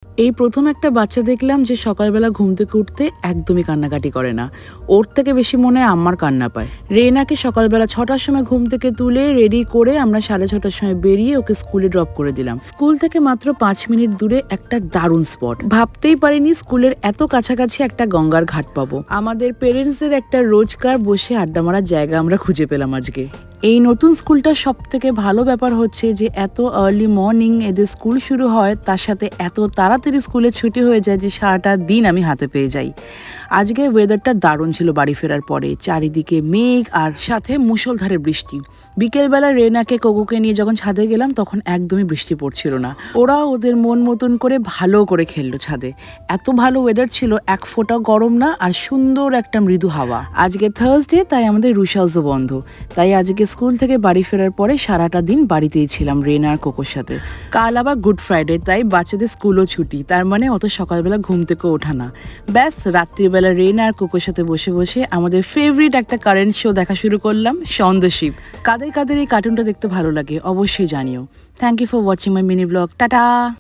এই প্রথম একটা বাচ্চা দেখলাম যে সকালবেলা ঘুম থেকে উঠতে একদমই কান্নাকাটি করে না। ওর থেকে বেশি মনে হয় আম্মার কান্না পায়। রেনাকে সকালবেলা 6টার সময় ঘুম থেকে তুলে রেডি করে আমরা 6:30টার সময় বেরিয়ে ওকে স্কুলে ড্রপ করে দিলাম। স্কুল থেকে মাত্র 5 মিনিট দূরে একটা দারুণ স্পট। ভাবতেই পারিনি স্কুলের এত কাছাকাছি একটা গঙ্গার ঘাট পাবো। আমাদের পেরেন্টসদের একটা রোজকার বসে আড্ডা মারার জায়গা আমরা খুঁজে পেলাম আজকে। এই নতুন স্কুলটা সব থেকে ভালো ব্যাপার হচ্ছে যে এত আর্লি মর্নিং এদের স্কুল শুরু হয়, তার সাথে এত তাড়াতাড়ি স্কুলে ছুটি হয়ে যায় যে সারাটা দিন আমি হাতে পেয়ে যাই। আজকে ওয়েদারটা দারুণ ছিল। বাড়ি ফেরার পরে চারিদিকে মেঘ আর সাথে মুষলধারে বৃষ্টি। বিকেলবেলা রেনাকে কোকোকে নিয়ে যখন ছাদে গেলাম তখন একদমই বৃষ্টি পড়ছিল না। ওরা ওদের মন মতন করে ভালো করে খেললো ছাদে। এত ভালো ওয়েদার ছিল, এক ফোঁটা গরম না, আর সুন্দর একটা মৃদু হাওয়া। আজকে থার্সডে, তাই আমাদের রুশাউসও বন্ধ। তাই আজকে স্কুল থেকে বাড়ি ফেরার পরে সারাটা দিন বাড়িতেই ছিলাম রেনা আর কোকোর সাথে। কাল আবার গুড ফ্রাইডে, তাই বাচ্চাদের স্কুলও ছুটি। তার মানে অত সকালবেলা ঘুম থেকে ওঠা না। ব্যাস রাত্রিবেলা রেনা আর কোকোর সাথে বসে বসে আমাদের ফেভারিট একটা কারেন্ট শো দেখা শুরু করলাম, শন দ্য শিপ। কাদের কাদের এই কার্টুনটা দেখতে ভালো লাগে অবশ্যই জানিও। Thank you for watching my mini vlog. Tata.